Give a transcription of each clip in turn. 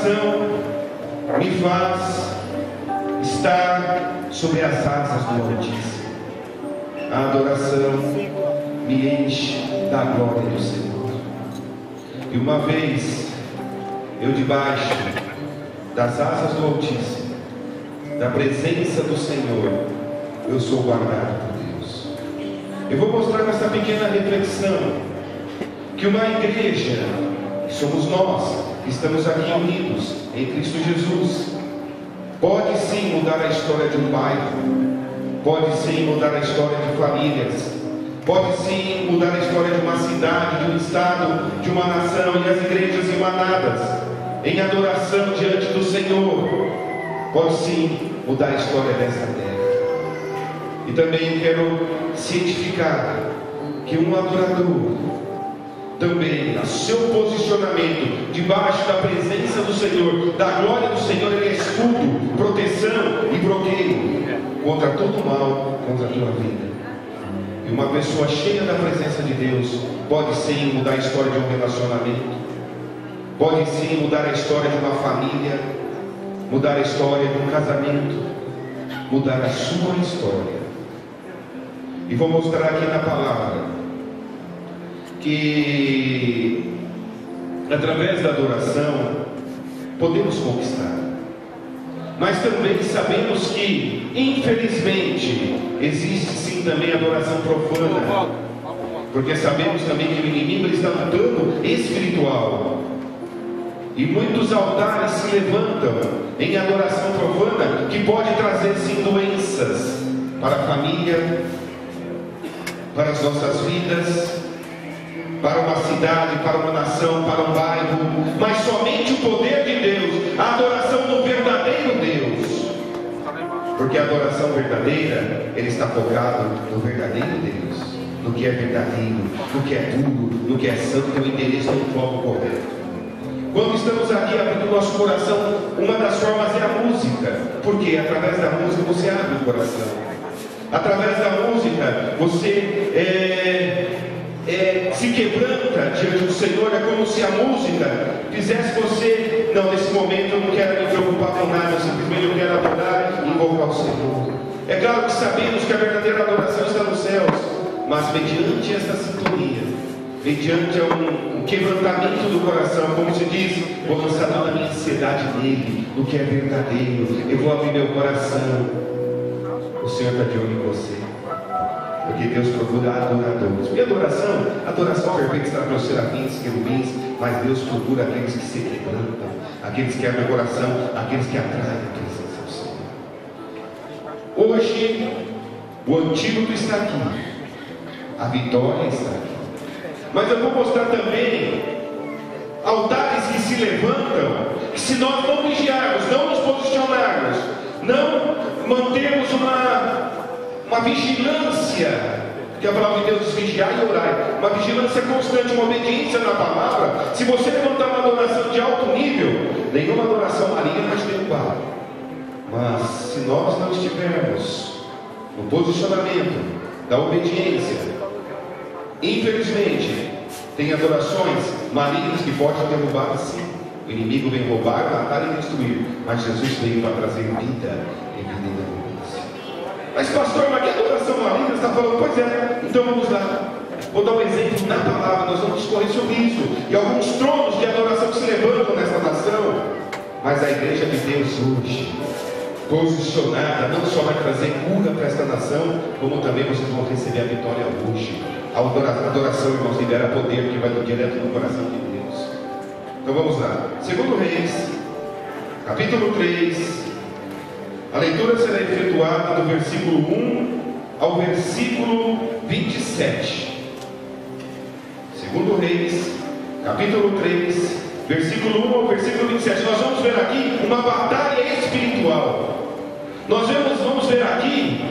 adoração me faz estar sobre as asas do Altíssimo. A adoração me enche da glória do Senhor. E uma vez eu debaixo das asas do Altíssimo, da presença do Senhor, eu sou guardado por Deus. Eu vou mostrar nessa pequena reflexão que uma igreja, que somos nós, que estamos aqui unidos em Cristo Jesus, pode sim mudar a história de um bairro, pode sim mudar a história de famílias, pode sim mudar a história de uma cidade, de um estado, de uma nação, e as igrejas emanadas em adoração diante do Senhor, pode sim mudar a história dessa terra. E também quero cientificar que um adorador também, a seu posicionamento debaixo da presença do Senhor, da glória do Senhor, ele é escudo, proteção e bloqueio contra todo mal, contra a tua vida. E uma pessoa cheia da presença de Deus pode sim mudar a história de um relacionamento, pode sim mudar a história de uma família, mudar a história de um casamento, mudar a sua história. E vou mostrar aqui na palavra que através da adoração podemos conquistar, mas também sabemos que infelizmente existe sim também adoração profana, porque sabemos também que o inimigo está no plano espiritual, e muitos altares se levantam em adoração profana, que pode trazer sim doenças para a família, para as nossas vidas, para uma cidade, para uma nação, para um bairro, mas somente o poder de Deus, a adoração do verdadeiro Deus, porque a adoração verdadeira, ele está focado no verdadeiro Deus, no que é verdadeiro, no que é puro, no que é santo, tem o interesse no foco correto. Quando estamos aqui abrindo o nosso coração, uma das formas é a música, porque através da música você abre o coração. Através da música você se quebranta diante do Senhor. É como se a música fizesse você: não, nesse momento eu não quero me preocupar com nada, simplesmente eu quero adorar e invocar o Senhor. É claro que sabemos que a verdadeira adoração está nos céus, mas mediante esta sintonia, mediante um quebrantamento do coração, como se diz, vou lançar toda a minha ansiedade nele, no que é verdadeiro, eu vou abrir meu coração. O Senhor está de olho em você, porque Deus procura adoradores. E adoração perfeita está para os serafins, querubins, mas Deus procura aqueles que se quebrantam, aqueles que abrem o coração, aqueles que atraem a presença do Senhor. Hoje, o antídoto está aqui, a vitória está aqui, mas eu vou mostrar também altares que se levantam, que se nós não vigiarmos, não nos posicionarmos, não mantermos uma vigilância, que a palavra de Deus diz: vigiar e orar, uma vigilância constante, uma obediência na palavra. Se você levantar uma adoração de alto nível, nenhuma adoração maligna vai te derrubar. Mas se nós não estivermos no posicionamento da obediência, infelizmente tem adorações malignas que podem derrubar sim. O inimigo vem roubar, matar e destruir, mas Jesus veio para trazer vida e vida em abundância. Mas pastor, mas que adoração maligna está falando? Pois é, então vamos lá. Vou dar um exemplo na palavra, nós vamos discorrer sobre isso. E alguns tronos de adoração que se levantam nessa nação, mas a igreja de Deus hoje, posicionada, não só vai trazer cura para esta nação, como também vocês vão receber a vitória hoje. A adoração, irmãos, libera poder que vai direto no coração de Deus. Então vamos lá. 2 Reis, capítulo 3. A leitura será efetuada do versículo 1 ao versículo 27. 2 Reis, capítulo 3, versículo 1 ao versículo 27. Nós vamos ver aqui uma batalha espiritual. Nós vamos ver aqui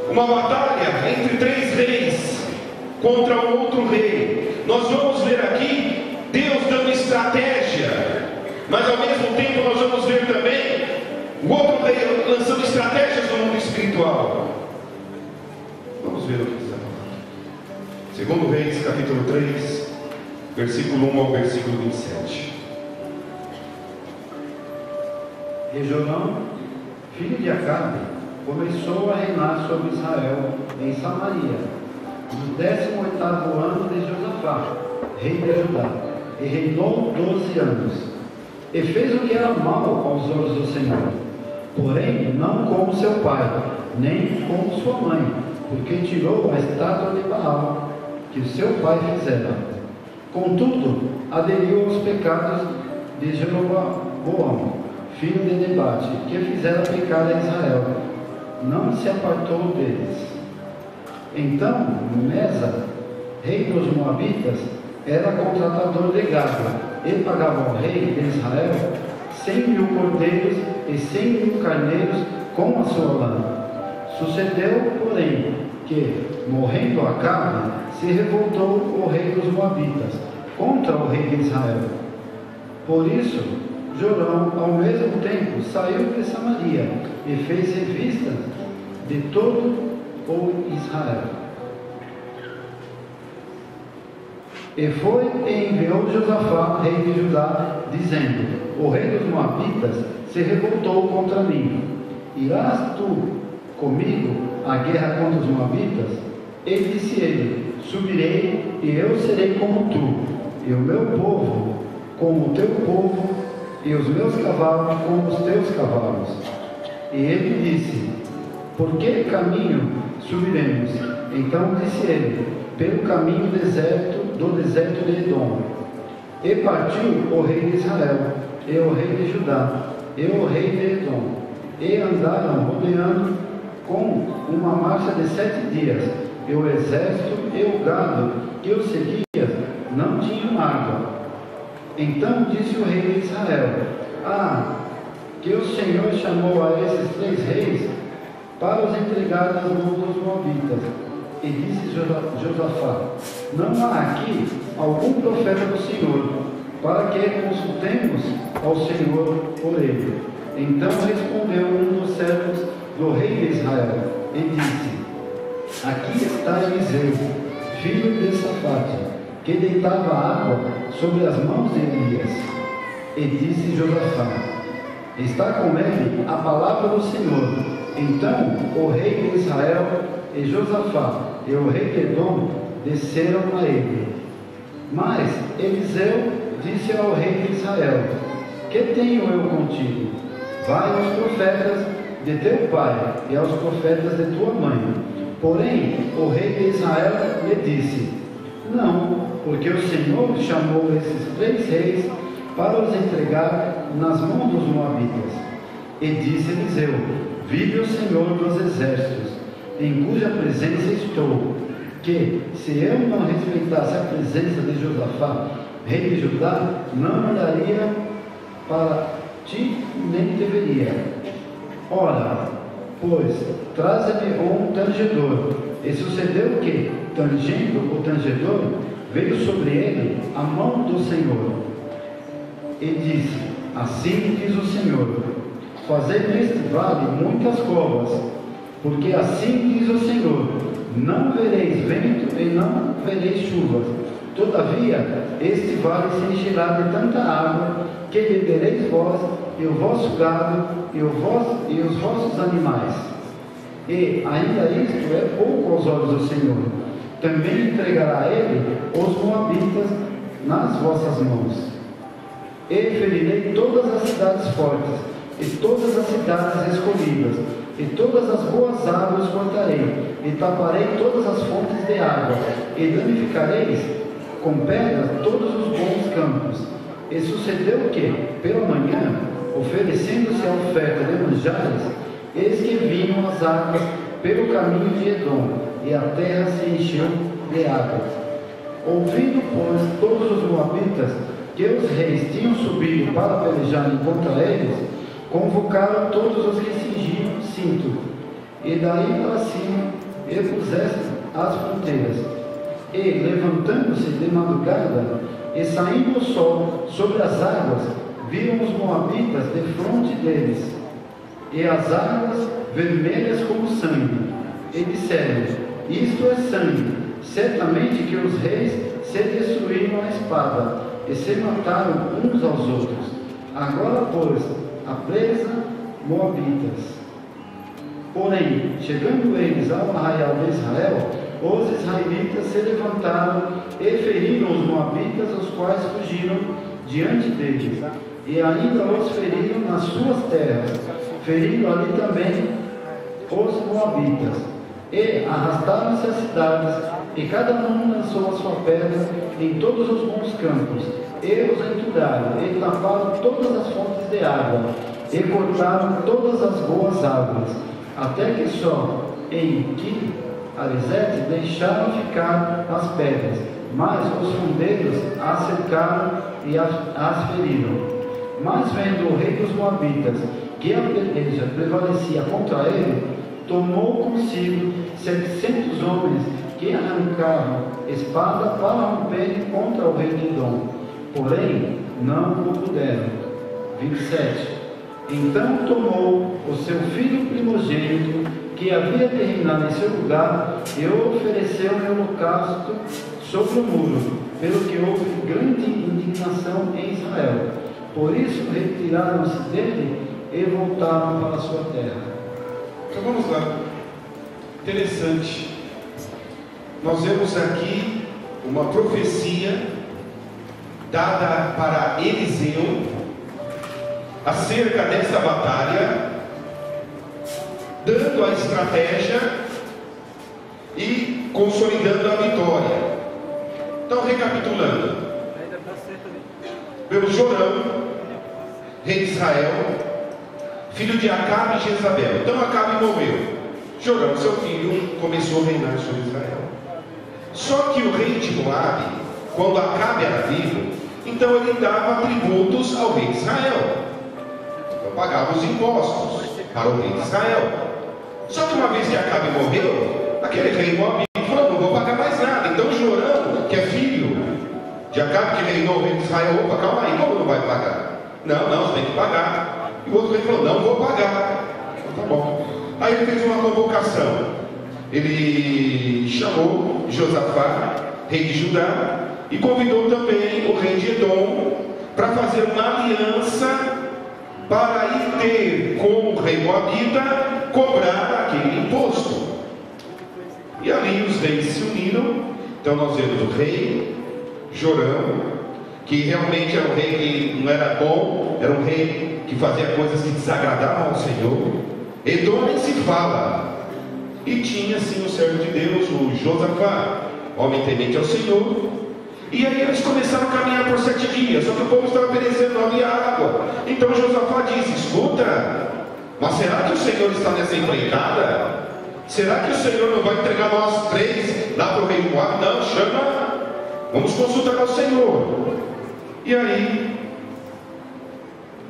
uma batalha entre 3 reis contra um outro rei. Nós vamos ver aqui Deus dando estratégia, mas ao mesmo tempo nós vamos ver também o outro rei lançando estratégias no mundo espiritual. Vamos ver o que está falando. 2 Reis, capítulo 3, versículo 1 ao versículo 27. E Jorão, filho de Acabe, começou a reinar sobre Israel em Samaria, no 18º ano de Josafá, rei de Judá, e reinou 12 anos. E fez o que era mal aos olhos do Senhor, porém não como seu pai, nem como sua mãe, porque tirou a estátua de Baal, que o seu pai fizera. Contudo, aderiu aos pecados de Jeroboão, filho de Nebate, que fizera pecar a Israel. Não se apartou deles. Então, Mesa, rei dos Moabitas, era contratador de gado, e pagava ao rei de Israel 100.000 cordeiros e 100.000 carneiros com a sua lã. Sucedeu, porém, que, morrendo Acabe, se revoltou o rei dos Moabitas contra o rei de Israel. Por isso, Jorão, ao mesmo tempo, saiu de Samaria e fez revista de todo o Israel. E foi e enviou Josafá, rei de Judá, dizendo: o rei dos Moabitas se revoltou contra mim. Irás tu comigo à guerra contra os Moabitas? E disse ele: subirei, e eu serei como tu, e o meu povo como o teu povo, e os meus cavalos como os teus cavalos. E ele disse: por que caminho subiremos? Então disse ele: pelo caminho do deserto de Edom. E partiu o rei de Israel, e o rei de Judá, e o rei de Edom, e andaram rodeando com uma marcha de 7 dias, e o exército e o gado que os seguia não tinham água. Então disse o rei de Israel: que o Senhor chamou a esses 3 reis para os entregar nas mãos dos Moabitas. E disse Josafá: não há aqui algum profeta do Senhor, para que consultemos ao Senhor por ele. Então respondeu um dos servos do rei de Israel e disse: aqui está Eliseu, filho de Safate, que deitava água sobre as mãos de Elias. E disse Josafá: está com ele a palavra do Senhor. Então o rei de Israel e Josafá e o rei de Edom desceram a ele. Mas Eliseu disse ao rei de Israel: que tenho eu contigo? Vai aos profetas de teu pai e aos profetas de tua mãe. Porém o rei de Israel lhe disse: não, porque o Senhor chamou esses 3 reis para os entregar nas mãos dos Moabitas. E disse Eliseu: vive o Senhor dos exércitos, em cuja presença estou, que se eu não respeitasse a presença de Josafá, rei de Judá, não olharia para ti, nem deveria. Ora, pois, traze-me um tangedor. E sucedeu que, tangendo o tangedor, veio sobre ele a mão do Senhor. E disse: assim diz o Senhor: fazei neste vale muitas covas, porque assim diz o Senhor: não vereis vento e não vereis chuvas. Todavia, este vale se encherá de tanta água, que bebereis vós, e o vosso gado, e os vossos animais. E ainda isto é pouco aos olhos do Senhor. Também entregará ele os Moabitas nas vossas mãos. E ferirei todas as cidades fortes, e todas as cidades escolhidas, e todas as boas águas cortarei, e taparei todas as fontes de água, e danificareis com pedras todos os bons campos. E sucedeu que, pela manhã, oferecendo-se a oferta de manjares, eis que vinham as águas pelo caminho de Edom, e a terra se encheu de água. Ouvindo, pois, todos os moabitas que os reis tinham subido para pelejarem contra eles, convocaram todos os que cingiam cinto, e daí para cima e pusessem as fronteiras. E, levantando-se de madrugada, e saindo o sol sobre as águas, viram os moabitas defronte deles, e as águas vermelhas como sangue. E disseram: isto é sangue. Certamente que os reis se destruíram à espada, e se mataram uns aos outros. Agora, pois, a presa moabitas. Porém, chegando eles ao arraial de Israel, os israelitas se levantaram e feriram os moabitas, os quais fugiram diante deles, e ainda os feriram nas suas terras, ferindo ali também os moabitas, e arrastaram-se as cidades, e cada um lançou a sua pedra em todos os bons campos, e os entulharam, e taparam todas as fontes de água, e cortaram todas as boas águas, até que só em Ki-Arizete deixaram ficar as pedras, mas os fundeiros as cercaram e as feriram. Mas vendo o rei dos Moabitas que a peleja prevalecia contra ele, tomou consigo 700 homens que arrancaram espada para romperem contra o rei de Edom, porém não o puderam. 27. Então tomou o seu filho primogênito, que havia de reinar em seu lugar, e o ofereceu em holocausto sobre o muro, pelo que houve grande indignação em Israel. Por isso retiraram-se dele e voltaram para a sua terra. Então vamos lá. Interessante. Nós vemos aqui uma profecia dada para Eliseu acerca dessa batalha, dando a estratégia e consolidando a vitória. Então, recapitulando, vemos Jorão, rei de Israel, filho de Acabe e Jezabel. Então Acabe morreu. Jorão, seu filho, começou a reinar sobre Israel. Só que o rei de Moabe, quando Acabe era vivo, então ele dava tributos ao rei de Israel. Pagava os impostos para o rei de Israel. Só que uma vez que Acabe morreu, aquele rei Moabita falou: não vou pagar mais nada. Então Jorão, que é filho de Acabe, que reinou o rei de Israel, opa, calma aí, como não vai pagar? Não, você tem que pagar. E o outro rei falou: não vou pagar. Então, tá bom. Aí ele fez uma convocação. Ele chamou Josafá, rei de Judá, e convidou também o rei de Edom para fazer uma aliança para ir ter com o rei Moabita cobrar aquele imposto. E ali os reis se uniram. Então nós vemos o rei Jorão, que realmente era um rei que não era bom, era um rei que fazia coisas que desagradavam ao Senhor. Edom nem se fala. E tinha sim o servo de Deus, o Josafá, homem temente ao Senhor. E aí eles começaram a caminhar por 7 dias, só que o povo estava perecendo, não havia água. Então Josafá disse: escuta, mas será que o Senhor está nessa empreitada? Será que o Senhor não vai entregar nós 3 lá para o rei Moabe? Não, chama, vamos consultar ao Senhor. E aí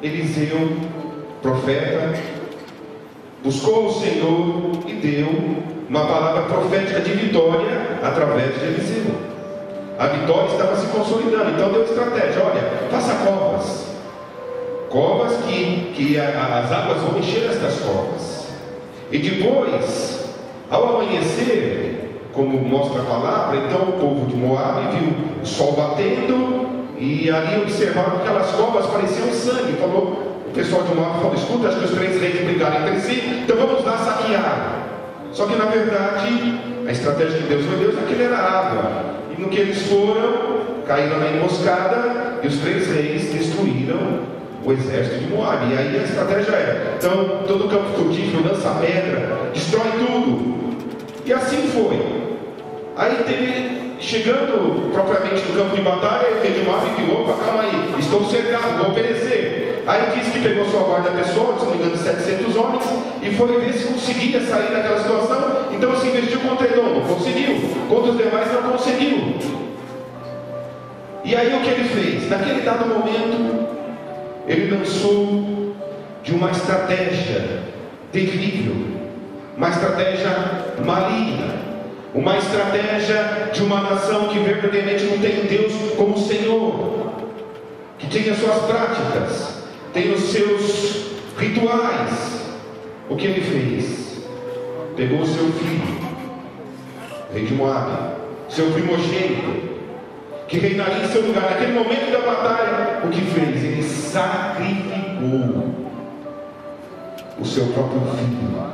Eliseu, profeta, buscou o Senhor e deu uma palavra profética de vitória através de Eliseu. A vitória estava se consolidando, então deu estratégia: olha, faça covas que as águas vão encher estas covas. E depois, ao amanhecer, como mostra a palavra, então o povo de Moabe viu o sol batendo, e ali observaram que aquelas covas pareciam sangue. O pessoal de Moabe falou: escuta, acho que os 3 reis brigaram entre si, então vamos lá saquear. Só que na verdade, a estratégia que Deus deu é que ele era água. E no que eles foram, caíram na emboscada, e os 3 reis destruíram o exército de Moabe. E aí a estratégia era: então todo o campo frutífero lança pedra, destrói tudo. E assim foi. Aí teve, chegando propriamente no campo de batalha, o rei de Moabe viu: opa, calma aí, estou cercado, vou perecer. Aí disse que pegou sua guarda pessoal, se não me engano, 700 homens, e foi ver se conseguia sair daquela situação. Então se investiu contra Edom, não conseguiu. Contra os demais, não conseguiu. E aí o que ele fez? Naquele dado momento, ele lançou de uma estratégia terrível, uma estratégia maligna, uma estratégia de uma nação que verdadeiramente não tem Deus como Senhor, que tem as suas práticas, tem os seus rituais. O que ele fez? Pegou o seu filho, rei de Moabe, seu primogênito, que reinaria em seu lugar. Naquele momento da batalha, o que fez? Ele sacrificou o seu próprio filho,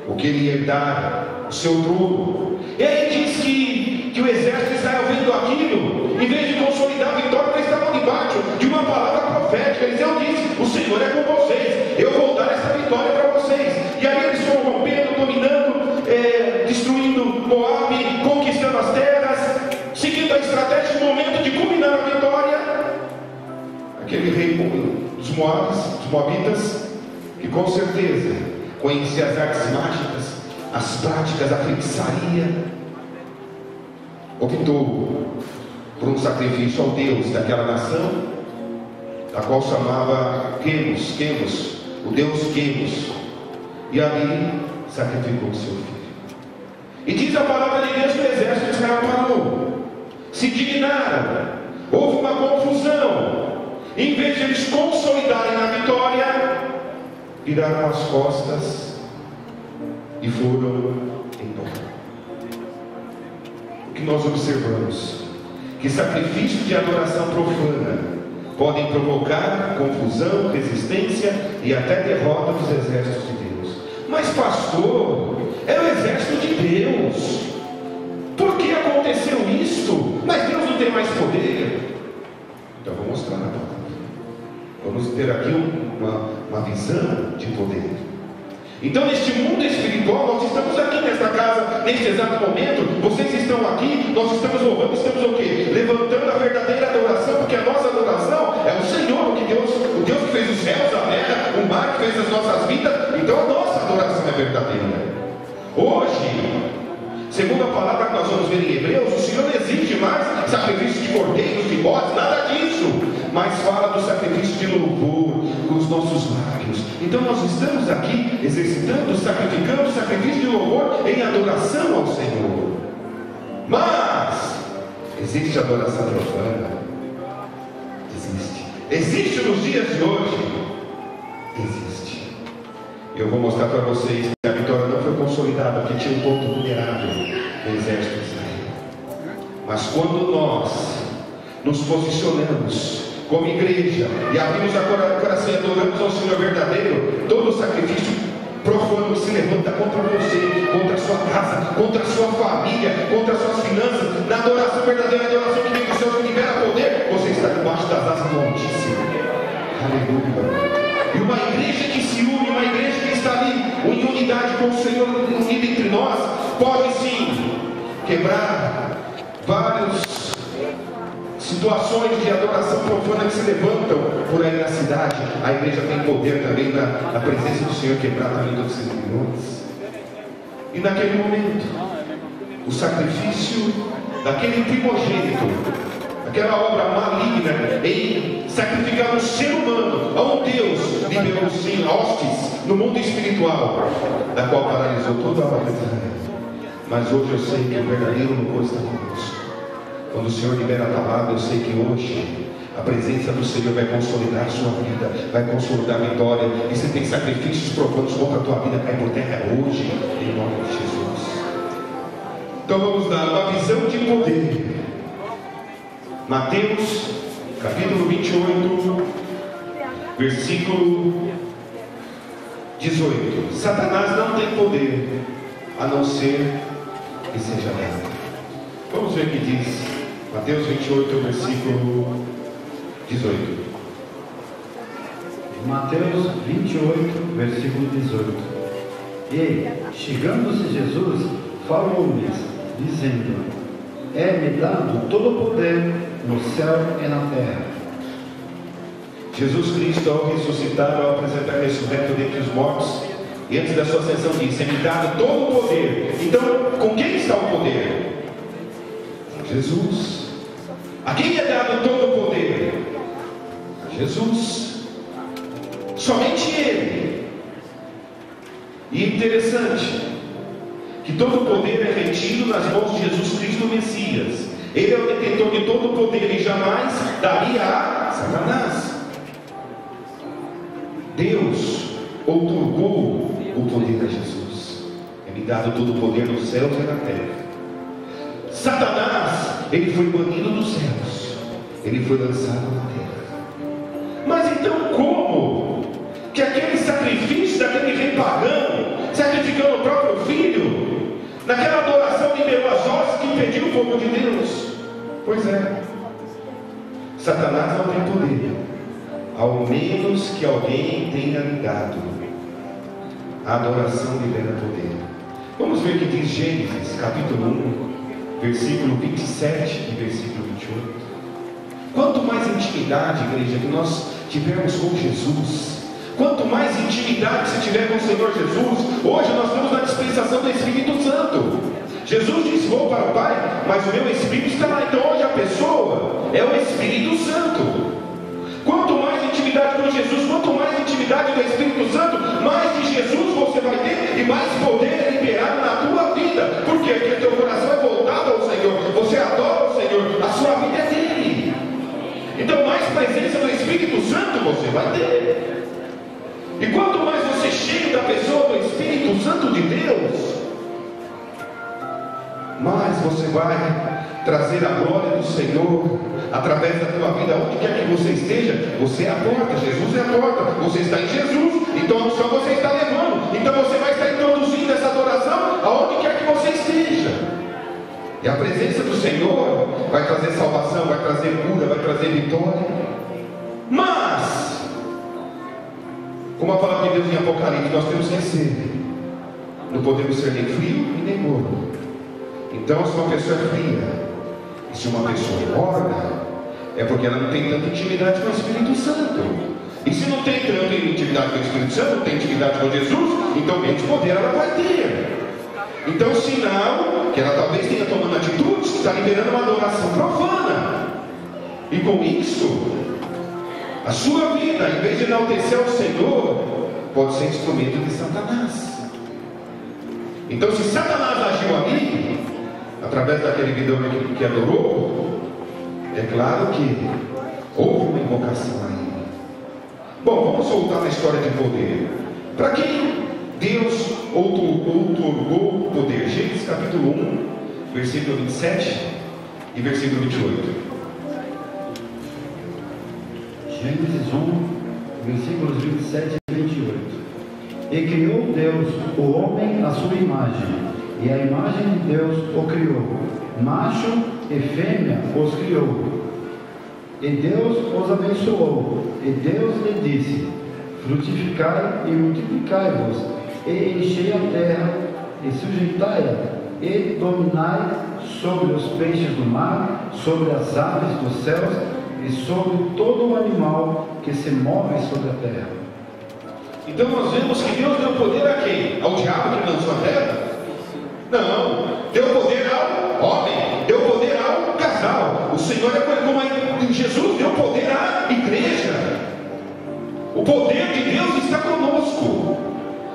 o que ele ia dar, o seu trono. E aí diz que o exército de Israel, vendo aquilo, em vez de consolidar a vitória, eles estavam debaixo de uma palavra profética. Eliseu disse: o Senhor é com vocês, eu vou dar essa vitória para vocês. E aí eles foram rompendo, dominando, destruindo Moabe, conquistando as terras, seguindo a estratégia. No momento de culminar a vitória, aquele rei dos Moabitas, que com certeza conhecia as artes mágicas, as práticas da feitiçaria, optou por um sacrifício ao Deus daquela nação, a qual chamava Quemos, o Deus Quemos, e ali sacrificou o seu filho. E diz a palavra de Deus que o exército de Israel parou, se indignaram, houve uma confusão. Em vez de eles consolidarem a vitória, viraram as costas e foram embora. O que nós observamos? Que sacrifícios de adoração profana podem provocar confusão, resistência e até derrota dos exércitos de Deus. Mas pastor, é o exército de Deus, por que aconteceu isto? Mas Deus não tem mais poder? Então vou mostrar na palavra. Vamos ter aqui uma visão de poder. Então, neste mundo espiritual, nós estamos aqui nesta casa, neste exato momento. Vocês estão aqui, nós estamos louvando, estamos o quê? Levantando a verdadeira adoração, porque a nossa adoração é o Senhor, o Deus que fez os céus, a terra, o mar, que fez as nossas vidas. Então, a nossa adoração é verdadeira. Hoje, segundo a palavra que nós vamos ver em Hebreus, o Senhor não exige mais sacrifício de cordeiros, de bodes, nada disso, mas fala do sacrifício de louvor com os nossos lábios. Então nós estamos aqui exercitando, sacrificando o sacrifício de louvor em adoração ao Senhor. Mas existe adoração profana? Existe nos dias de hoje? Existe. Eu vou mostrar para vocês que a vitória não foi consolidada, porque tinha um ponto vulnerável no exército de Israel. Mas quando nós nos posicionamos como igreja e abrimos a coração e adoramos ao Senhor verdadeiro, todo sacrifício profano que se levanta contra você, contra a sua casa, contra a sua família, contra as suas finanças, na adoração verdadeira, a adoração que vem do céu, que libera poder, você está debaixo das asas do Altíssimo. Aleluia. E uma igreja que se une, uma igreja que está ali em unidade com o Senhor, unida entre nós, pode sim quebrar várias situações de adoração profana que se levantam por aí na cidade. A igreja tem poder também na presença do Senhor, quebrar também todos esses milhões. E naquele momento, o sacrifício daquele primogênito, aquela obra maligna em sacrificar um ser humano a um Deus, liberou sim hostes no mundo espiritual, da qual paralisou toda a obra de Israel. Mas hoje eu sei que o verdadeiro louvor está conosco. Quando o Senhor libera a palavra, eu sei que hoje a presença do Senhor vai consolidar a sua vida, vai consolidar a vitória. E se tem sacrifícios profanos contra a tua vida, cai por terra hoje, em nome de Jesus. Então vamos dar uma visão de poder. Mateus, capítulo 28, versículo 18. Satanás não tem poder, a não ser que seja dado. Vamos ver o que diz Mateus 28, versículo 18. Mateus 28, versículo 18. E, chegando-se Jesus, falou-lhes, dizendo: é-me dado todo o poder no céu e na terra. Jesus Cristo, ao ressuscitar, ao apresentar ressurreto dentre os mortos, e antes da sua ascensão disse: é-me dado todo o poder. Então, com quem está o poder? Jesus. A quem é dado todo o poder? A Jesus. Somente Ele. E interessante que todo o poder é retido nas mãos de Jesus Cristo, o Messias. Ele é o detentor de todo o poder e jamais daria a Satanás. Deus outorgou o poder a Jesus. É-me dado todo o poder nos céus e na terra. Satanás ele foi banido dos céus, ele foi lançado na terra. Mas então como que aquele sacrifício daquele rei pagão, sacrificando o próprio filho, naquela adoração liberou as hostes que impediu o povo de Deus? Pois é, Satanás não tem poder, ao menos que alguém tenha ligado. A adoração libera poder. Vamos ver o que diz Gênesis, capítulo 1, versículo 27 e versículo 28. Quanto mais intimidade, igreja, que nós tivermos com Jesus, quanto mais intimidade se tiver com o Senhor Jesus, hoje nós estamos na dispensação do Espírito Santo. Jesus disse: vou para o Pai, mas o meu Espírito está lá. Então hoje a pessoa é o Espírito Santo. Quanto mais intimidade com Jesus, quanto mais intimidade do Espírito Santo, mais de Jesus você vai ter e mais poder é liberado na tua vida. Por quê? Porque teu coração é voltado ao Senhor, você adora o Senhor, a sua vida é dele. Então mais presença do Espírito Santo você vai ter. E quanto mais você cheio da pessoa do Espírito Santo de Deus, mais você vai trazer a glória do Senhor através da tua vida, onde quer que você esteja. Você é a porta, Jesus é a porta, você está em Jesus, então só você está levando, então você vai estar introduzindo essa adoração aonde quer que você esteja. E a presença do Senhor vai trazer salvação, vai trazer cura, vai trazer vitória. Mas, como a palavra de Deus em Apocalipse, nós temos que ser, não podemos ser nem frio e nem morno. Então, se uma pessoa é fria, e se uma pessoa é morna, é porque ela não tem tanta intimidade com o Espírito Santo. E se não tem tanta intimidade com o Espírito Santo, não tem intimidade com Jesus, então menos poder ela vai ter. Então, sinal que ela talvez tenha tomando atitudes que está liberando uma adoração profana. E com isso, a sua vida, em vez de enaltecer ao Senhor, pode ser instrumento de Satanás. Então, se Satanás agiu ali, através daquele vidão que adorou, é claro que houve uma invocação a ele. Bom, vamos voltar na história de poder. Para quem Deus outorgou o poder? Gênesis capítulo 1, versículo 27 e versículo 28. Gênesis 1, versículos 27 e 28. E criou Deus o homem à sua imagem, e a imagem de Deus o criou, macho e fêmea os criou. E Deus os abençoou, e Deus lhe disse: frutificai e multiplicai-vos, e enchei a terra, e sujeitai-a, e dominai sobre os peixes do mar, sobre as aves dos céus, e sobre todo o animal que se move sobre a terra. Então nós vemos que Deus deu poder a quem? Ao diabo que lançou a terra? Não, deu poder ao homem, deu poder ao casal. O Senhor é como Jesus deu poder à igreja. O poder de Deus está conosco.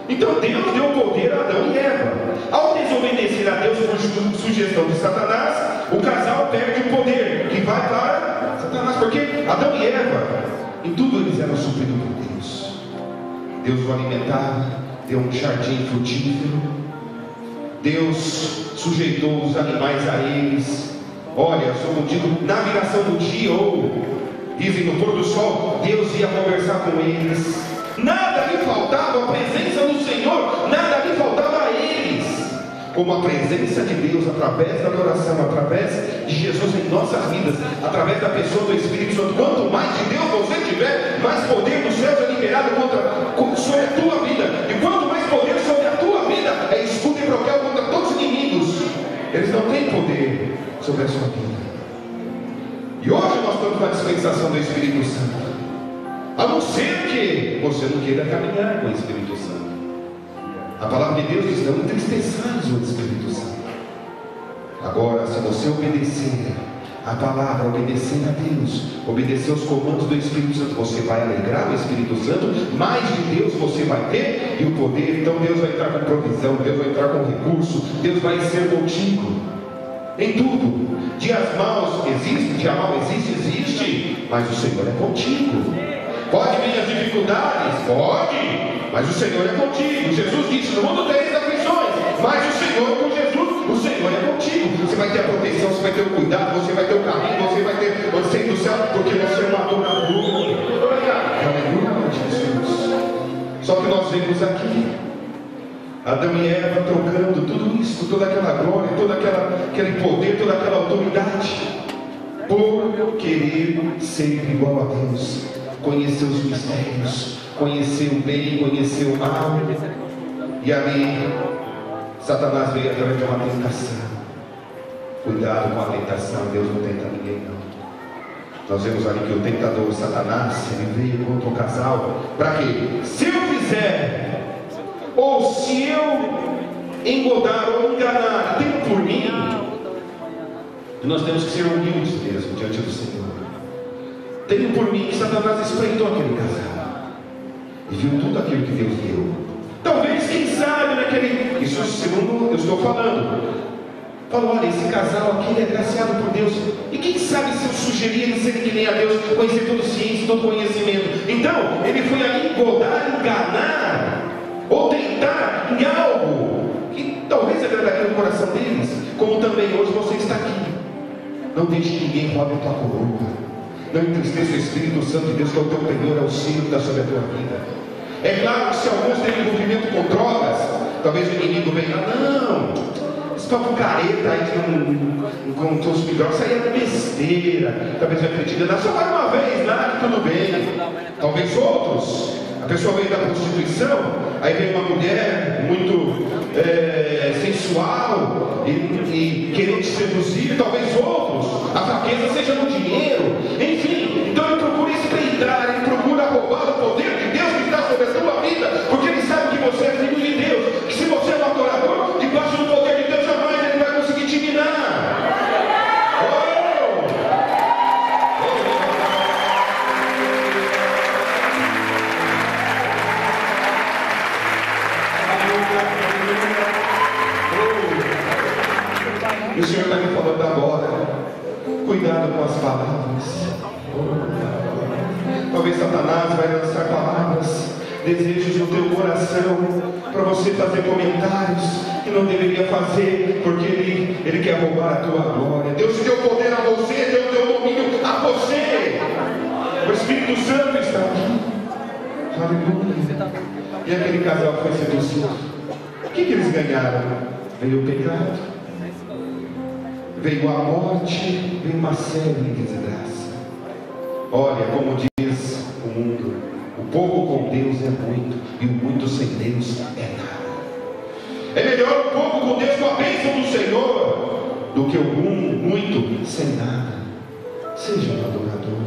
Então Deus deu poder a Adão e Eva. Ao desobedecer a Deus por sugestão de Satanás, o casal perde o poder que vai para Satanás, porque Adão e Eva, em tudo eles eram supridos por Deus. Deus o alimentava, deu um jardim frutífero. Deus sujeitou os animais a eles. Olha, só contigo, na viração do dia, ou dizem no pôr do sol, Deus ia conversar com eles. Nada lhe faltava, a presença do Senhor, nada lhe faltava a eles. Como a presença de Deus, através da adoração, através de Jesus em nossas vidas, através da pessoa do Espírito Santo. Quanto mais de Deus você tiver, mais poder dos céus é liberado sobre a tua vida. E quanto mais poder sobre a tua vida, é escudo e broquel contra todos os inimigos. Eles não têm poder sobre a sua vida. E hoje nós estamos na dispensação do Espírito Santo. A não ser que você não queira caminhar com o Espírito Santo. A palavra de Deus diz: não entristeçais o Espírito Santo. Agora, se você obedecer a palavra, obedecer a Deus, obedecer os comandos do Espírito Santo, você vai alegrar o Espírito Santo, mais de Deus você vai ter, e o poder. Então Deus vai entrar com provisão, Deus vai entrar com recurso, Deus vai ser contigo em tudo. Dias maus existem, dia mau existe, mas o Senhor é contigo. Pode vir as dificuldades? Pode, mas o Senhor é contigo. Jesus disse: no mundo tereis aflições, mas o Senhor com Jesus o Senhor é contigo. Você vai ter a proteção, você vai ter o cuidado, você vai ter o carinho, você vai ter o centro do céu, porque você é um adorador. Aleluia, Jesus. Só que nós vemos aqui Adão e Eva trocando tudo isso, toda aquela glória, todo aquele poder, toda aquela autoridade, por querer ser igual a Deus, conhecer os mistérios, conhecer o bem, conhecer o mal. E ali Satanás veio através de uma tentação. Cuidado com a tentação, Deus não tenta ninguém não. Nós vemos ali que o tentador Satanás, ele veio contra o casal, para quê? Se eu fizer, ou se eu engodar ou enganar, tem por mim. Nós temos que ser humildes mesmo diante do Senhor. Tenho por mim que Satanás espreitou aquele casal e viu tudo aquilo que Deus deu. Talvez, quem sabe, naquele, isso segundo eu estou falando, falou: olha, esse casal aqui é agraciado por Deus, e quem sabe se eu sugerir ele ser que nem a Deus, conhecer toda ciência, todo conhecimento. Então ele foi ali engodar, enganar, ou tentar em algo que talvez agradaria no coração deles. Como também hoje você está aqui. Não deixe que ninguém roube a tua coroa. Não entristeça o Espírito Santo de Deus, que é o teu penhor, é o sino que está sobre a tua vida. É claro que se alguns têm envolvimento com drogas, talvez o inimigo venha: não, esse papo careta aí com os drogas, isso aí é besteira. Talvez vai acreditar, só vai uma vez lá, tudo bem. Talvez outros, a pessoa veio da prostituição, aí vem uma mulher muito sensual e querendo te seduzir. Talvez outros, a fraqueza seja no dinheiro. Enfim, então ele procura espreitar, ele procura roubar o poder de Deus que está sobre a tua vida, porque ele sabe que você é filho de Deus, que se você é um adorador, debaixo do poder de Deus jamais ele vai conseguir te minar. E o Senhor está me falando agora: cuidado com as palavras. Talvez Satanás vai lançar palavras, desejos no teu coração, para você fazer comentários que não deveria fazer, porque ele quer roubar a tua glória. Deus te deu poder a você, Deus deu domínio a você. O Espírito Santo está aqui. Aleluia. E aquele casal foi seduzido. O que eles ganharam? Veio o pecado, veio a morte, veio uma série de desgraça. Olha, como diz o mundo, o pouco com Deus é muito, e o muito sem Deus é nada. É melhor o pouco com Deus, com a bênção do Senhor, do que o muito sem nada. Seja um adorador,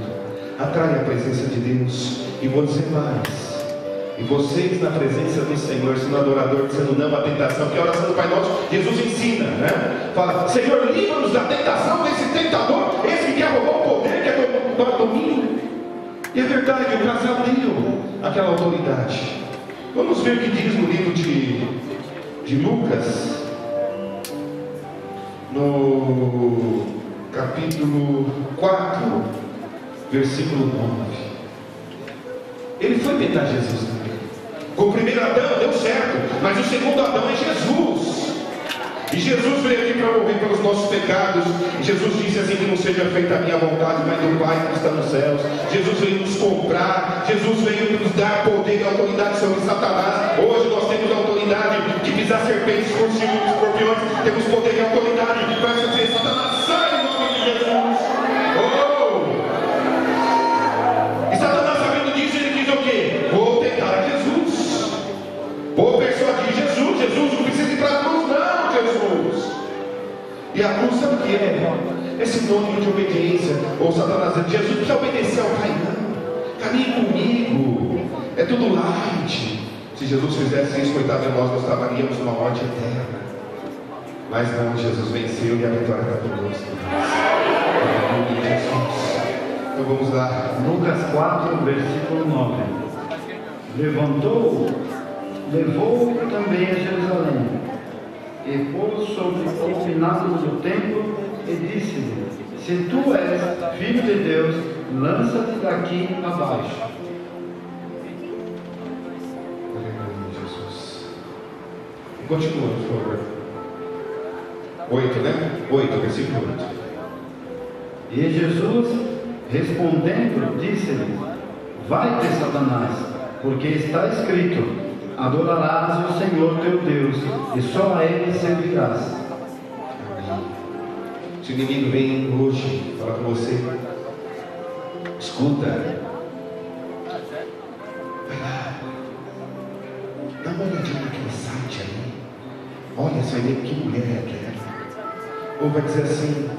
atrai a presença de Deus. E vou dizer mais: e vocês na presença do Senhor, sendo adorador, dizendo não à tentação, que a oração do Pai Nosso, Jesus ensina, né? Fala: Senhor, livra-nos da tentação desse tentador, esse que quer roubar o poder, quer roubar o domínio. E é verdade, o casal deu aquela autoridade. Vamos ver o que diz no livro de Lucas, no capítulo 4, versículo 9. Ele foi tentar Jesus também. Com o primeiro Adão deu certo, mas o segundo Adão é Jesus. E Jesus veio aqui para morrer pelos nossos pecados. Jesus disse assim: que não seja feita a minha vontade, mas do Pai que está nos céus. Jesus veio nos comprar. Jesus veio nos dar poder e autoridade sobre Satanás. Hoje nós temos autoridade de pisar serpentes, escorpiões. Temos poder e autoridade para fazer Satanás sai em nome de Jesus. E Satanás, sabendo disso, ele diz o quê? Vou tentar Jesus, vou persuadir Jesus. Jesus não precisa ir para a cruz, não, Jesus. E a cruz, sabe o que é? É sinônimo de obediência. Ou Satanás diz: Jesus precisa obedecer ao Pai, não. Caminhe comigo, é tudo light. Se Jesus fizesse isso, coitado de nós trabalharíamos numa morte eterna. Mas não, Jesus venceu e a vitória está conosco. Jesus. Então vamos lá. Lucas 4, versículo 9. Levou também a Jerusalém, e pôs sobre o pináculo do templo, e disse-lhe: se tu és filho de Deus, lança-te daqui abaixo. Jesus. Continua, por favor. 8, né? 8, versículo 8. E Jesus, respondendo, disse-lhe: Vai-te, Satanás, porque está escrito: Adorarás o Senhor teu Deus, e só a Ele servirás. Amém. Se o inimigo vem hoje falar com você, escuta, vai lá, dá uma olhadinha naquele site aí, olha, você vai ver que mulher é aquela. Ou vai dizer assim: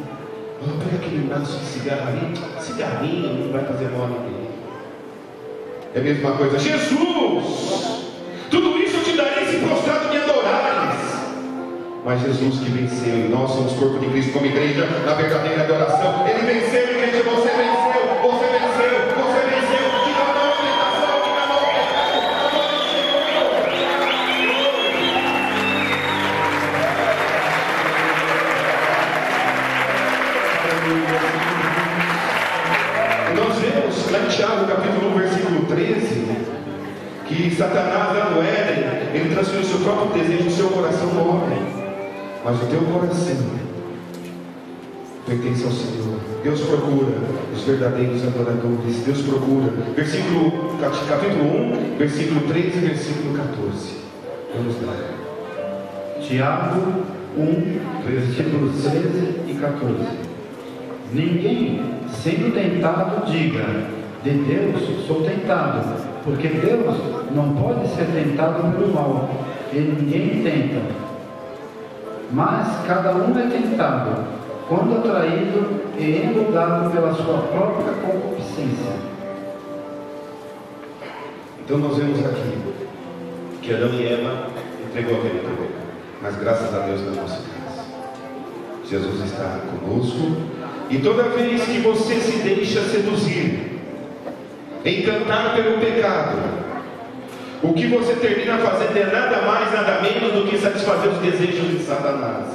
oh, pega aquele maço de cigarro ali, cigarrinho não vai fazer mal a ninguém. É a mesma coisa: Jesus, tudo isso eu te darei se prostrado me adorares. Mas Jesus que venceu, e nós somos corpo de Cristo como igreja, na verdadeira adoração. Ele venceu, igreja, você venceu, você venceu, você venceu. Diga não à tentação, diga não ao pecado. Nós vemos lá em Tiago, capítulo 1, versículo 13, que Satanás lá no Éden, ele transferiu o seu próprio desejo no seu coração no homem. Mas o teu coração pertence ao Senhor. Deus procura os verdadeiros adoradores. Deus procura. Capítulo 1, versículo 13 e versículo 14. Vamos lá. Tiago 1, versículos 13 e 14. Ninguém, sendo tentado, diga: de Deus sou tentado, porque Deus não pode ser tentado pelo mal, e ninguém tenta. Mas cada um é tentado, quando atraído e engodado pela sua própria concupiscência. Então nós vemos aqui que Adão e Eva entregou aquele problema, mas graças a Deus na nossa casa Jesus está conosco. E toda vez que você se deixa seduzir, encantado pelo pecado, o que você termina fazendo é nada mais, nada menos do que satisfazer os desejos de Satanás.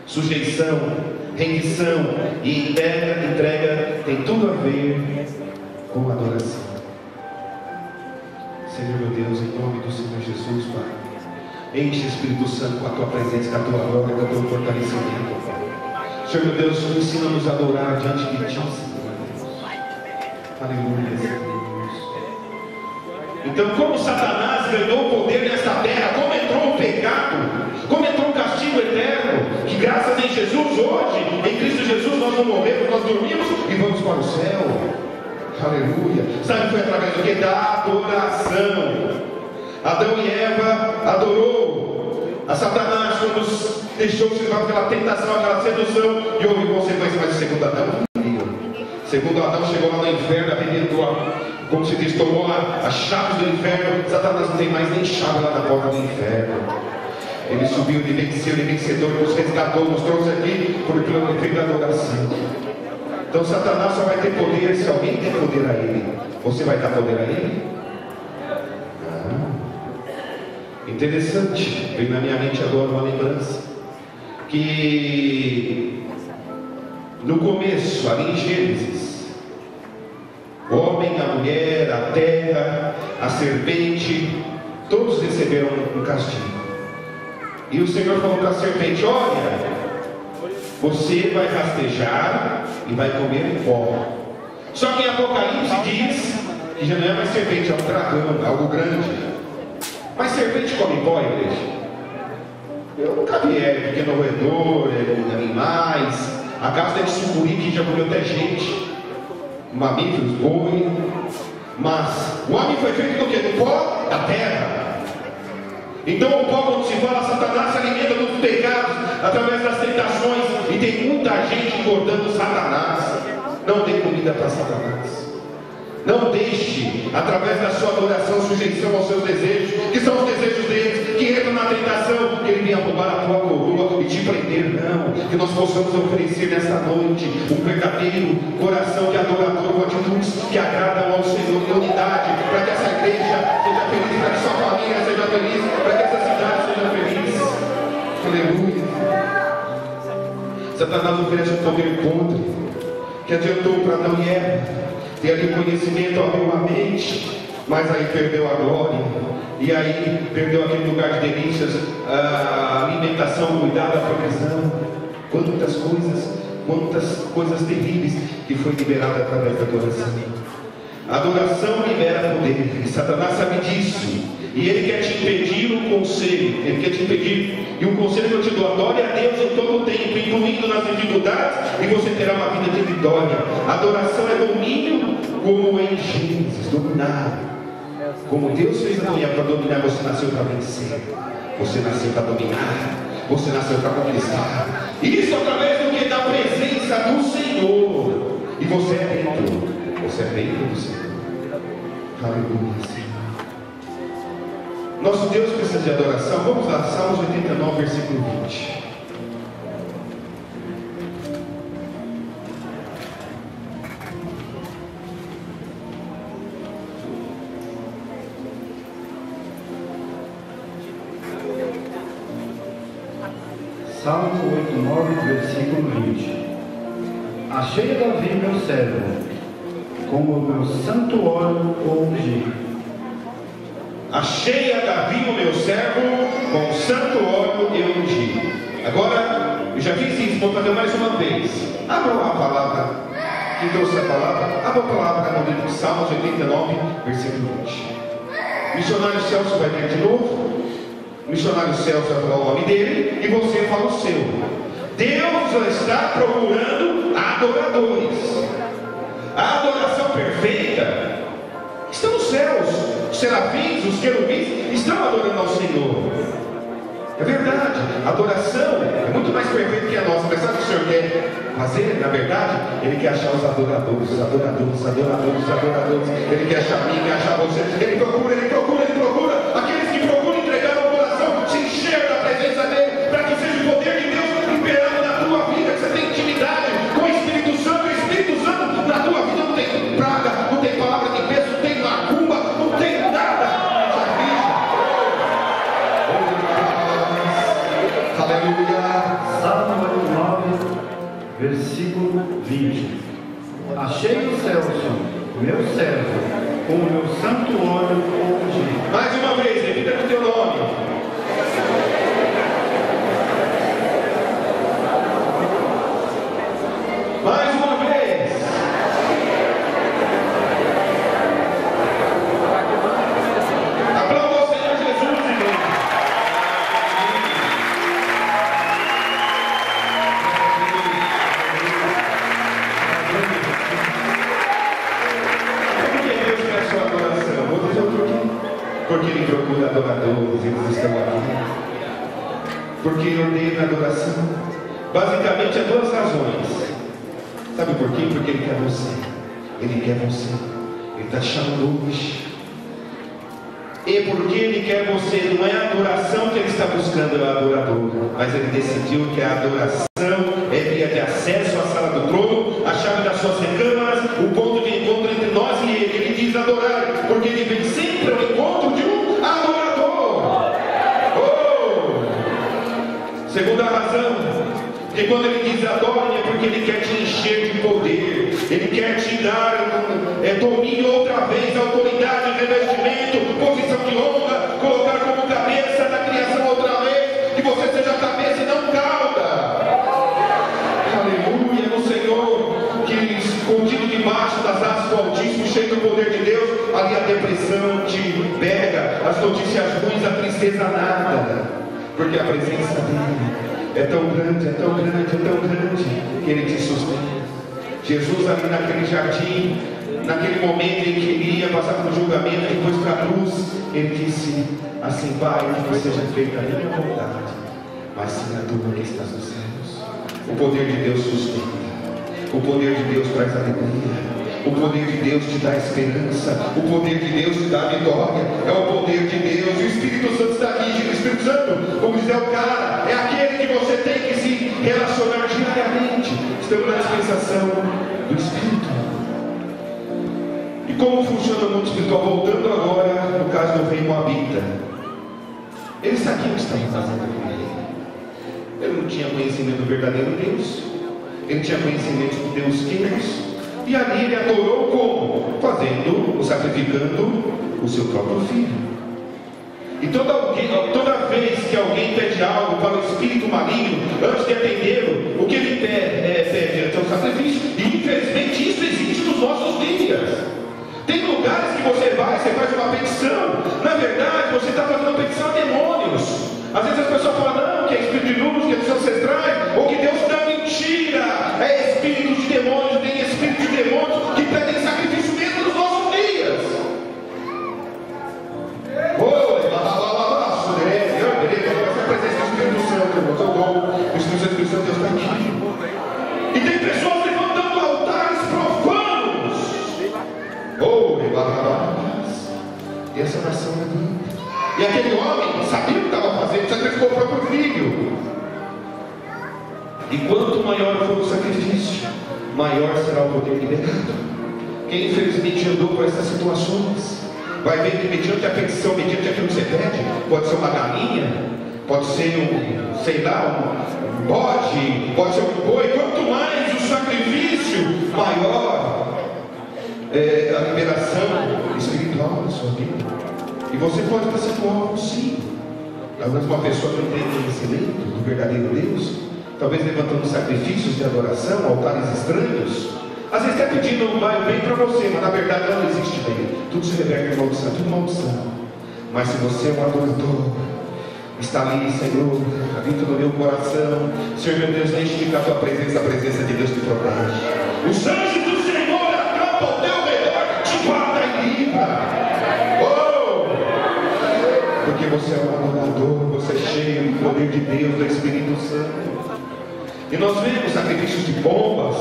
Sujeição, rendição e entrega tem tudo a ver com adoração. Senhor meu Deus, em nome do Senhor Jesus, Pai, enche o Espírito Santo com a Tua presença, com a Tua glória, com o Teu fortalecimento, Pai. Senhor meu Deus, ensina-nos a adorar diante de Ti, Senhor Deus. Aleluia, Senhor. Então, como Satanás ganhou poder nesta terra, como entrou o pecado, como entrou o castigo eterno, que graças em Jesus hoje, em Cristo Jesus, nós não morremos, nós dormimos e vamos para o céu. Aleluia. Sabe, foi através do que? Da adoração. Adão e Eva adorou a Satanás quando deixou se levar pela tentação, aquela sedução, e houve consequência. Mas o segundo Adão, segundo Adão, chegou lá no inferno, arrebentou, como se diz, tomou as chaves do inferno. Satanás não tem mais nem chave lá na porta do inferno. Ele subiu, ele venceu, ele vencedor, nos resgatou, nos trouxe aqui por efeito da adoração. Então Satanás só vai ter poder se alguém der poder a ele. Você vai dar poder a ele? Interessante, veio na minha mente agora uma lembrança que no começo, ali em Gênesis, o homem, a mulher, a terra, a serpente, todos receberam um castigo. E o Senhor falou para a serpente: olha, você vai rastejar e vai comer pó. Só que em Apocalipse diz que já não é mais serpente, é um dragão, algo grande. Mas serpente come pó, igreja? Eu nunca vi, pequeno roedor, animais, a casca de sucuri que já comeu até gente, mamíferos, boi. Mas o homem foi feito do que? Do pó da terra. Então o pó, quando se fala, Satanás se alimenta dos pecados através das tentações, e tem muita gente engordando Satanás. Não dê comida para Satanás. Não deixe, através da sua adoração, sujeição aos seus desejos, que são os desejos deles, que entram na tentação, que ele venha roubar a tua coroa e te prender. Não, que nós possamos oferecer nesta noite um verdadeiro coração de adorador, com atitudes que agradam ao Senhor em unidade, para que essa igreja seja feliz, para que sua família seja feliz, para que essa cidade seja feliz. Aleluia. Satanás oferece um poder contra, que adiantou para Adão e Eva. Ter ali conhecimento, abriu a mente, mas aí perdeu a glória, e aí perdeu aquele lugar de delícias, a alimentação, o cuidado, a provisão. Quantas coisas terríveis que foi liberada através da adoração. A adoração libera poder, e Satanás sabe disso, e ele quer te impedir um conselho, ele quer te impedir, e o conselho que eu te dou: adore a Deus em todo o tempo, incluindo nas dificuldades, e você terá uma vida de vitória. Adoração é domínio, como em Gênesis, dominar. Como Deus fez a mulher para dominar, você nasceu para vencer, você nasceu para dominar, você nasceu para conquistar. Isso através do que? Da presença do Senhor. E você é dentro do Senhor. Aleluia, Senhor. Nosso Deus precisa de adoração. Vamos lá, Salmos 89, versículo 20. Salmo 89, versículo 20. Achei a Davi meu servo, com o meu santo óleo o ungi. Achei a Davi o meu servo, com santo óleo eu ungi. Agora, eu já fiz isso, vou fazer mais uma vez. Abra a palavra, quem trouxe a palavra? Abra a palavra no livro de Salmos 89, versículo 20. Missionário Celso vai ler de novo. O missionário Celso vai falar o nome dele e você fala o seu. Deus está procurando adoradores. A adoração perfeita está nos céus. Os serafins, os querubins estão adorando ao Senhor. É verdade, a adoração é muito mais perfeita que a nossa. Mas sabe o que o Senhor quer fazer? Na verdade, Ele quer achar os adoradores. Ele quer achar mim, quer achar você. Ele procura. Aqueles que procuram entregar o coração, se encher da presença dEle, para que seja o poder de Deus imperando na tua vida, que você tem intimidade com o Espírito Santo. O Espírito Santo na tua vida não tem praga, não tem palavra de peso, não tem macumba, não tem nada. Aleluia. Salmo 89, versículo 20. Achei o Celso, meu servo, com o meu santo óleo o ungi. Mais uma vez, repita o teu nome. Mais uma vez. Aplauda o Senhor Jesus, irmão. Por que Deus quer a sua adoração? Vou dizer o porquê. Porque Ele procura adoradores, eles estão aqui. Porque Ele ordena a adoração. Basicamente há duas razões. Sabe por quê? Porque Ele quer você. Ele quer você. Ele está te chamando hoje. E porque Ele quer você, não é a adoração que Ele está buscando, é o adorador. Mas Ele decidiu que a adoração é via de acesso à sala do trono, a chave das suas recâmaras, o ponto de encontro entre nós e Ele. Ele diz adorar, porque Ele vem sempre ao encontro de um adorador. Oh! Segunda razão, porque quando Ele diz adore, é porque Ele quer te encher de poder. Ele quer te dar domínio outra vez, autoridade, revestimento, posição de honra, colocar como cabeça da criação outra vez, que você seja cabeça e não cauda. Aleluia, no Senhor, que escondido debaixo das asas do Altíssimo, cheio do poder de Deus, ali a depressão te pega, as notícias ruins, a tristeza nada, porque a presença dEle é tão grande, que Ele te sustenta. Jesus ali naquele jardim, naquele momento em que Ele ia passar pelo julgamento, depois para a cruz, Ele disse assim: Pai, que seja feita a minha vontade, mas sim a tua que estás nos céus. O poder de Deus sustenta, o poder de Deus traz alegria, o poder de Deus te dá esperança, o poder de Deus te dá vitória, é o poder de Deus. O Espírito Santo está aqui. O Espírito Santo, como diz o cara, é aquele que você tem que se relacionar diariamente. Estamos na dispensação do Espírito. E como funciona o mundo espiritual? Voltando agora no caso do rei Moabita, ele sabia o que estava fazendo com ele. Ele não tinha conhecimento do verdadeiro Deus, ele tinha conhecimento do Deus Queiros, E ali ele adorou como? Sacrificando o seu próprio filho. E toda vez que alguém pede algo para o espírito maligno, antes de atendê-lo, o que ele pede é o sacrifício. E infelizmente isso existe nos nossos dias. Tem lugares que você faz uma petição. Na verdade, você está fazendo uma petição a demônios. Às vezes as pessoas falam, não, que é espírito de luz, que é dos ancestrais, ou que Deus dá mentira. É espírito de demônios, tem espírito de demônios que pedem sacrifício mesmo nos nossos dias. Deus está aqui. E tem pessoas levantando altares profanos. E essa nação é linda. E aquele homem sabia o que estava fazendo, sacrificou o próprio filho. E quanto maior for o sacrifício, maior será o poder liberado. Quem infelizmente andou por essas situações vai ver que mediante a petição, mediante aquilo que você pede, pode ser uma galinha, pode ser um bode, pode ser um boi. Quanto mais o sacrifício, maior é a liberação espiritual na sua vida. E você pode estar sendo alvo, sim. Talvez uma pessoa que não tem conhecimento do verdadeiro Deus, talvez levantando sacrifícios de adoração, altares estranhos, às vezes está pedindo um bem para você, mas na verdade não existe bem. Tudo se reverte em maldição, tudo maldição. Mas se você é um adorador, está ali, Senhor, habita no meu coração. Senhor meu Deus, deixe-me com a tua presença, a presença de Deus te protege. Os anjos do Senhor acampam ao teu redor, te guarda e livra. Porque você é um adorador, você é cheio do poder de Deus, do Espírito Santo. E nós vemos sacrifícios de pombas,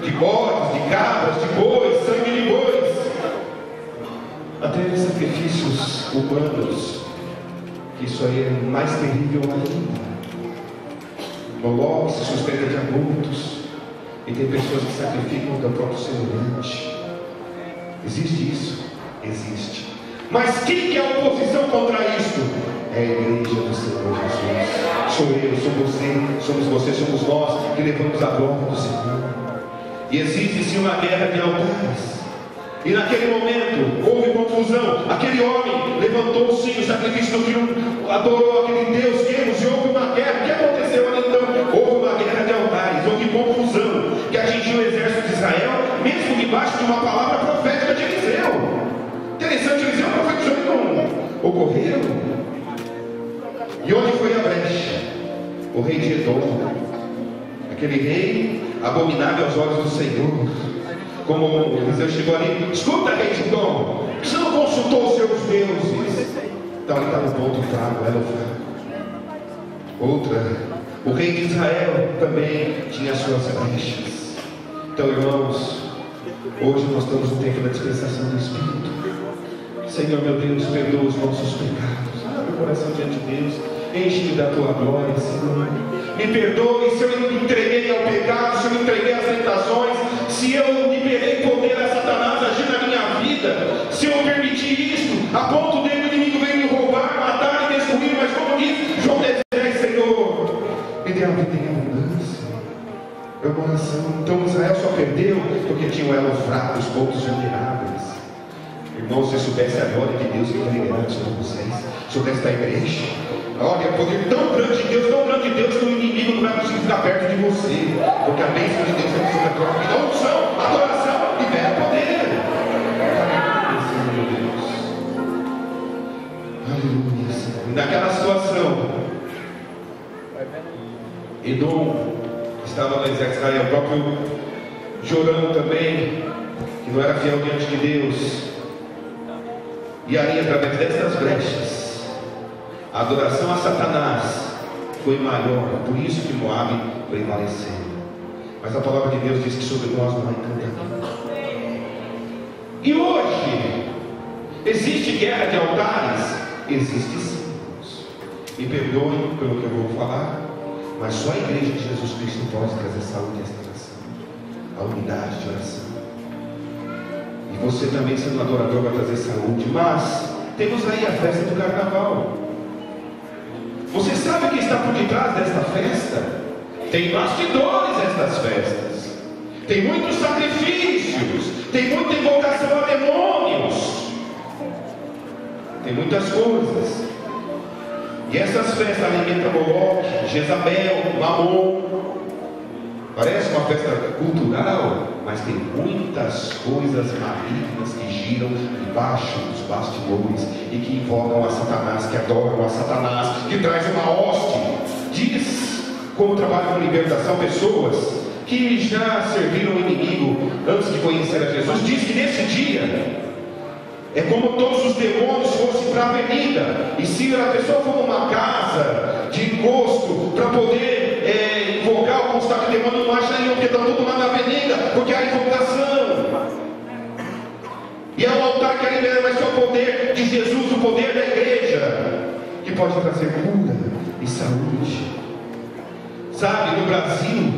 de bodes, de cabras, de bois, sangue de bois, até sacrifícios humanos. Isso aí é mais terrível ainda. Moloque se sustenta de abortos. E tem pessoas que sacrificam o próprio semelhante. Existe isso? Existe. Mas quem que é a oposição contra isso? É a igreja do Senhor Jesus. Sou eu, sou você, somos nós que levamos a glória do Senhor. E existe sim uma guerra de altares. E naquele momento houve confusão. Aquele homem levantou sim o sacrifício do filho, adorou aquele Deus Deus, e houve uma guerra. O que aconteceu ali então? Houve uma guerra de altares, houve confusão que atingiu o exército de Israel, mesmo debaixo de uma palavra profética de Eliseu. Interessante, Eliseu profetizou e não ocorreram. E onde foi a brecha? O rei de Edom, aquele rei abominável aos olhos do Senhor. Como Eliseu chegou ali, escuta, rei de Edom, você não consultou os seus deuses? Então ele está no ponto fraco, ela fraco. Outra, o rei de Israel também tinha suas brechas. Então, irmãos, hoje nós estamos no tempo da dispensação do Espírito. Senhor meu Deus, perdoa os nossos pecados. Abre o coração diante de Deus. Enche-me da tua glória, Senhor. Me perdoe se eu me entreguei ao pecado, se eu me entreguei às tentações, se eu liberei poder a Satanás agir na minha vida, se eu permiti isso, a ponto de o inimigo veio me roubar, matar e destruir. Mas como diz João 10, Senhor, me dê a vida em abundância. É uma oração. Então Israel só perdeu porque tinha um elo fraco, os pontos vulneráveis. Irmãos, se soubesse a glória de Deus que está liberando sobre vocês, sobre esta igreja, olha, poder tão grande de Deus, que o inimigo não vai conseguir ficar perto de você, porque a bênção de Deus é sobre a tua vida. A unção, a adoração, libera poder. Aleluia, Senhor Deus. Aleluia, Senhor. E naquela situação, Edom estava no exército de Israel, o próprio Jorão também, que não era fiel diante de Deus. E ali, através dessas brechas, a adoração a Satanás foi maior. Por isso que Moabe prevaleceu. Mas a palavra de Deus diz que sobre nós não há encantamento. E hoje, existe guerra de altares? Existe sim. Me perdoem pelo que eu vou falar, mas só a igreja de Jesus Cristo pode trazer saúde a esta nação, a unidade de oração. E você também, sendo adorador, vai trazer saúde. Mas temos aí a festa do carnaval. Você sabe o que está por detrás desta festa? Tem bastidores estas festas. tem muitos sacrifícios, tem muita invocação a demônios, tem muitas coisas. E essas festas alimentam Moloque, Jezabel, Mamon. Parece uma festa cultural, mas tem muitas coisas malignas que giram debaixo dos bastidores e que invocam a Satanás, que adoram a Satanás, que traz uma hoste. Diz, como trabalho com libertação, pessoas que já serviram o inimigo antes de conhecer a Jesus, diz que nesse dia é como todos os demônios fossem para a avenida, e se a pessoa for numa casa de encosto para poder invocar ou constar que o demônio não acha nenhum, porque estão tudo lá na avenida, porque há invocação, e é o altar que libera mais o poder de Jesus, o poder da igreja, que pode trazer cura e saúde. Sabe, no Brasil,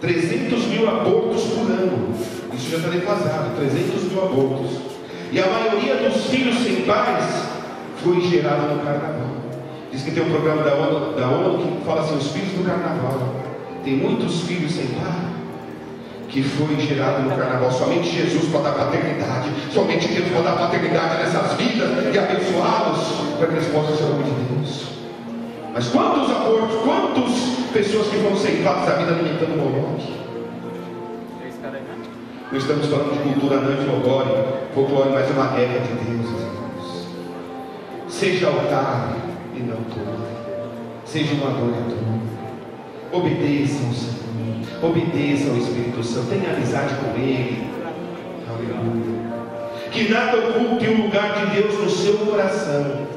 300 mil abortos por ano, isso já está defasado, 300 mil abortos. E a maioria dos filhos sem pais foi gerada no carnaval. Diz que tem um programa da ONU que fala assim, os filhos do carnaval. Tem muitos filhos sem pai que foi gerado no carnaval. Somente Jesus pode dar paternidade. Somente Deus pode dar paternidade nessas vidas e abençoá-los para que eles possam ser o nome de Deus. Mas quantos abortos, quantas pessoas que vão sem pais da vida alimentando o Moloque? Nós estamos falando de cultura não folclore, mas é uma guerra de Deus, irmãos. Seja altar e não torre. Seja um adorador. Obedeça ao Senhor. Obedeça ao Espírito Santo. Tenha amizade com Ele. Aleluia. Que nada ocupe o lugar de Deus no seu coração.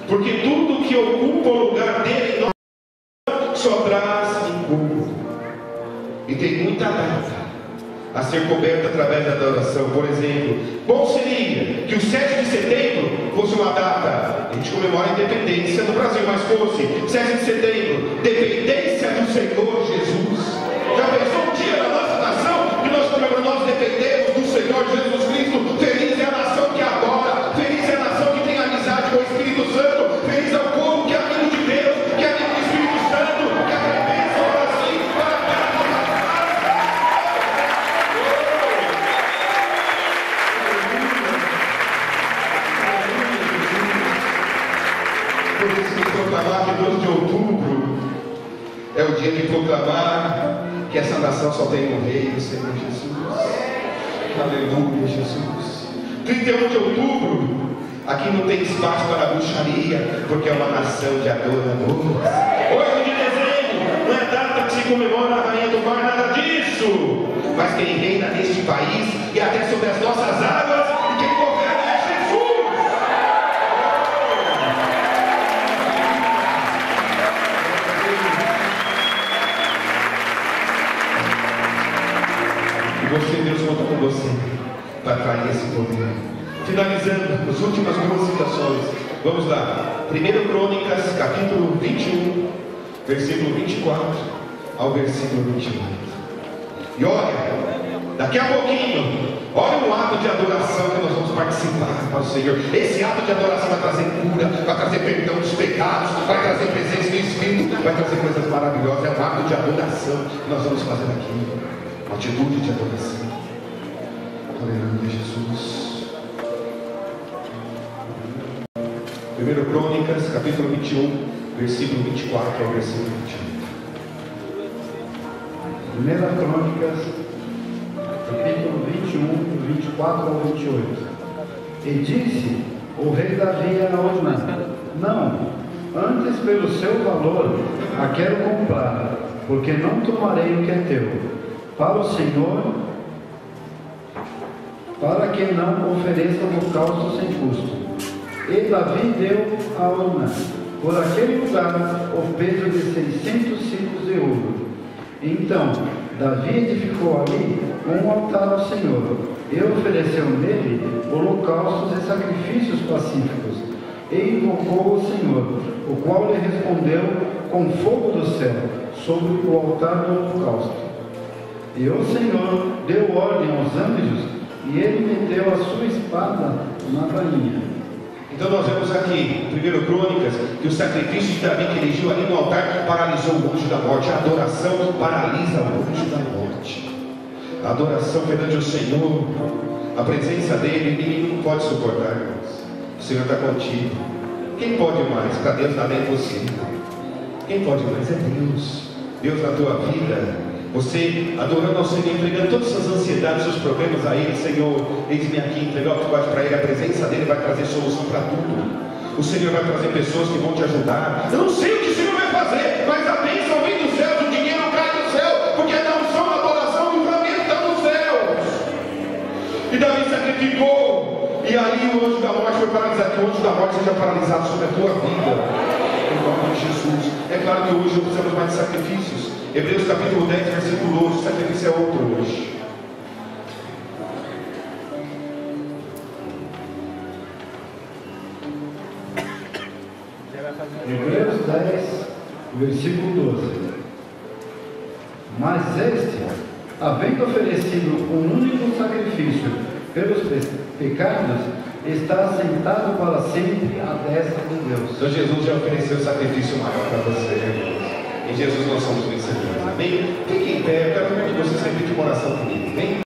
Porque tudo que ocupa o lugar dele só traz incômodo. E tem muita data a ser coberta através da adoração. Por exemplo, bom seria que o 7 de setembro fosse uma data, a gente comemora a independência do Brasil, mas fosse 7 de setembro, dependência do Senhor Jesus. Já pensou um dia na nossa nação que nós comemoramos, nós dependemos do Senhor Jesus Cristo? Feliz é a nação que adora, feliz é a nação que tem amizade com o Espírito Santo, feliz é o povo que é amigo de Deus, que é amigo do Espírito Santo, que é bênção para si, para cá. Proclamar que 12 de outubro é o dia de proclamar que essa nação só tem um rei, o Senhor Jesus. Aleluia, Jesus. 31 de outubro, aqui não tem espaço para bruxaria, porque é uma nação de adoradores. 8 de dezembro, não é data que se comemora a rainha do mar, nada disso. Mas quem reina neste país e até sobre as nossas águas, e quem governa é Jesus. Você, Deus, conta com você para trair esse poder. Finalizando as últimas duas citações, vamos lá. 1 Crônicas, capítulo 21, versículo 24 ao versículo 28. E olha, daqui a pouquinho, olha um ato de adoração que nós vamos participar para o Senhor. Esse ato de adoração vai trazer cura, vai trazer perdão dos pecados, vai trazer presença do Espírito, vai trazer coisas maravilhosas. É um ato de adoração que nós vamos fazer aqui. Uma atitude de adoração. Aleluia, Jesus. 1 Crônicas, capítulo 21, versículo 24 ao versículo 28. 1 Crônicas, capítulo 21, 24 ao 28. E disse o rei Davi a Ornã: não, antes pelo seu valor a quero comprar, porque não tomarei o que é teu, para o Senhor, para que não ofereça holocausto sem custo. E Davi deu a Ornã, por aquele lugar, o peso de 600 ciclos de ouro. Então Davi edificou ali um altar ao Senhor, e ofereceu nele holocaustos e sacrifícios pacíficos, e invocou o Senhor, o qual lhe respondeu com fogo do céu, sobre o altar do holocausto. E o Senhor deu ordem aos anjos, e ele meteu a sua espada na bainha. Então nós vemos aqui, 1 Crônicas, que o sacrifício de Davi que erigiu ali no altar paralisou o anjo da morte. A adoração paralisa o anjo da morte. A adoração perante o Senhor, a presença dEle, ninguém pode suportar, irmãos. O Senhor está contigo. Quem pode mais? Para Deus nada é impossível. Quem pode mais? É Deus. Deus na tua vida. Você adorando ao Senhor, entregando todas as suas ansiedades, seus problemas a Ele. Senhor, eis-me aqui, entregar o que tu pode para Ele. A presença dEle vai trazer solução para tudo. O Senhor vai trazer pessoas que vão te ajudar. Eu não sei o que o Senhor vai fazer, mas a bênção vem do céu, o dinheiro cai do céu, porque a unção, a adoração, o livramento está nos céus. E Davi sacrificou, e ali o anjo da morte foi paralisado. Que o anjo da morte seja paralisado sobre a tua vida, em nome de Jesus. É claro que hoje não precisamos mais de sacrifícios. Hebreus capítulo 10, versículo 12. O sacrifício é outro hoje. Hebreus 10, versículo 12. Mas este, havendo oferecido um único sacrifício pelos pecados, está sentado para sempre à destra de Deus. Então Jesus já ofereceu o sacrifício maior para você, irmãos. Em Jesus nós somos vencedores. Amém? Fique em pé, eu quero que você repita uma oração comigo. Vem.